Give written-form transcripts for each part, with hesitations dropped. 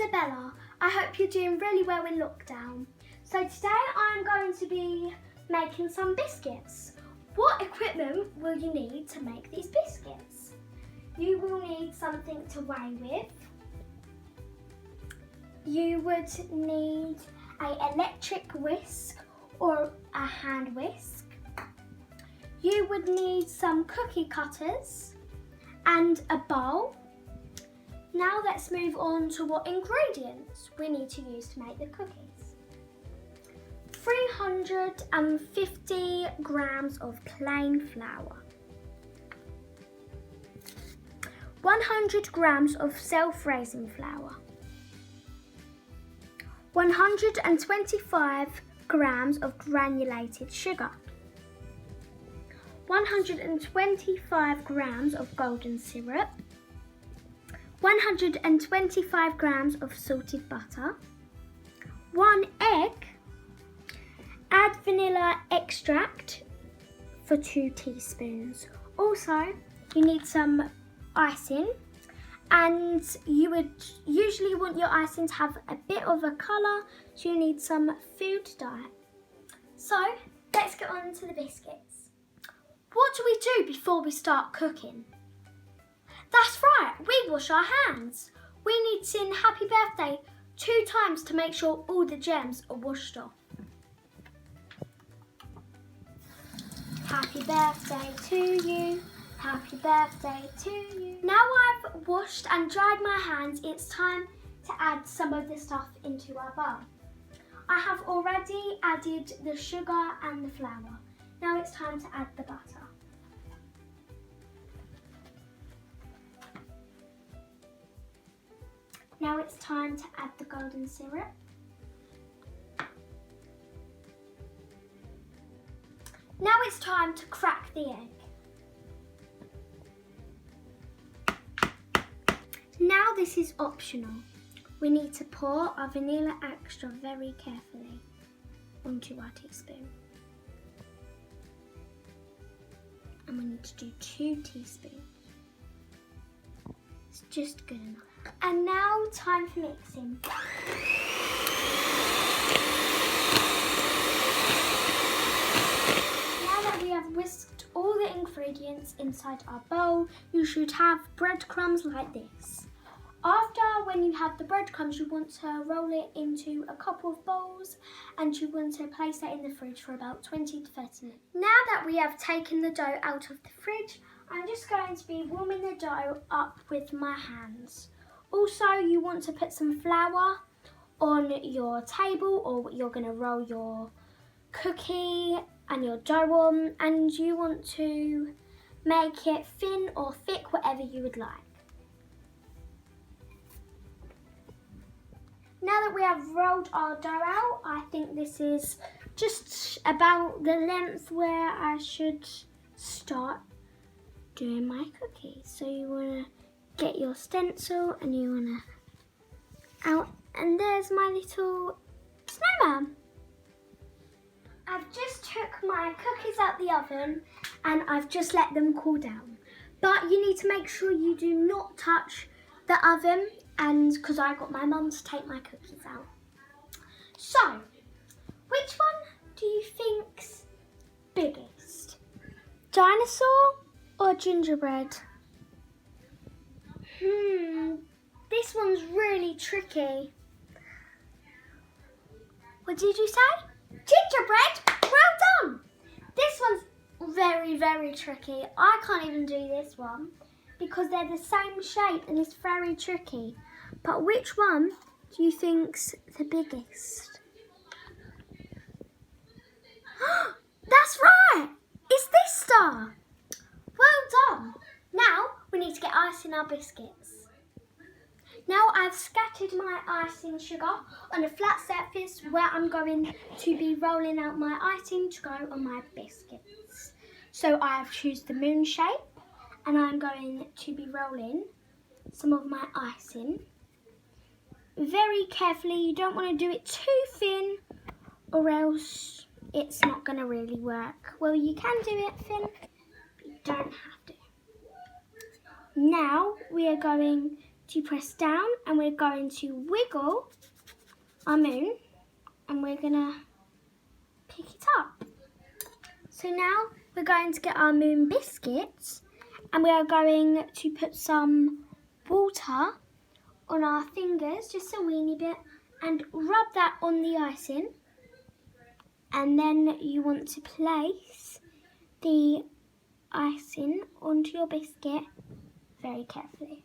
Isabella. I hope you're doing really well in lockdown. So today I'm going to be making some biscuits. What equipment will you need to make these biscuits? You will need something to weigh with. You would need an electric whisk or a hand whisk. You would need some cookie cutters and a bowl. Now let's move on to what ingredients we need to use to make the cookies. 350 grams of plain flour. 100 grams of self-raising flour. 125 grams of granulated sugar. 125 grams of golden syrup. 125 grams of salted butter. 1 egg. Add vanilla extract for 2 teaspoons. Also, you need some icing, and you would usually want your icing to have a bit of a colour, so you need some food dye. So, let's get on to the biscuits. What do we do before we start cooking? That's right, we wash our hands. We need to sing happy birthday 2 times to make sure all the germs are washed off. Happy birthday to you, happy birthday to you. Now I've washed and dried my hands, it's time to add some of the stuff into our bowl. I have already added the sugar and the flour. Now it's time to add the butter. Now it's time to add the golden syrup. Now it's time to crack the egg. Now this is optional. We need to pour our vanilla extra very carefully onto our teaspoon. And we need to do 2 teaspoons. It's just good enough. And now time for mixing. Now that we have whisked all the ingredients inside our bowl, you should have breadcrumbs like this. After, when you have the breadcrumbs, you want to roll it into a couple of bowls and you want to place it in the fridge for about 20 to 30 minutes. Now that we have taken the dough out of the fridge, I'm just going to be warming the dough up with my hands. Also, you want to put some flour on your table, or you're going to roll your cookie and your dough on, and you want to make it thin or thick, whatever you would like. Now that we have rolled our dough out, I think this is just about the length where I should start doing my cookies. So you want to get your stencil and you want to out, and there's my little snowman. I've just took my cookies out the oven and I've just let them cool down. But you need to make sure you do not touch the oven, and because I got my mum to take my cookies out. So, which one do you think's biggest? Dinosaur or gingerbread? This one's really tricky. What did you say? Gingerbread? Well done! This one's very, very tricky. I can't even do this one because they're the same shape and it's very tricky. But which one do you think's the biggest? That's right! It's this star! Well done! Now we need to get ice in our biscuits. Now I've scattered my icing sugar on a flat surface where I'm going to be rolling out my icing to go on my biscuits. So I have chosen the moon shape and I'm going to be rolling some of my icing. Very carefully, you don't want to do it too thin or else it's not going to really work. Well, you can do it thin, but you don't have to. Now we are going to press down, and we're going to wiggle our moon, and we're gonna pick it up. So now we're going to get our moon biscuits, and we are going to put some water on our fingers, just a weeny bit, and rub that on the icing. And then you want to place the icing onto your biscuit very carefully.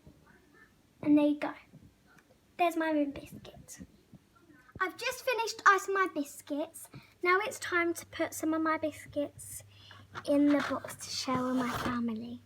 And there you go. There's my moon biscuit. I've just finished icing my biscuits. Now it's time to put some of my biscuits in the box to share with my family.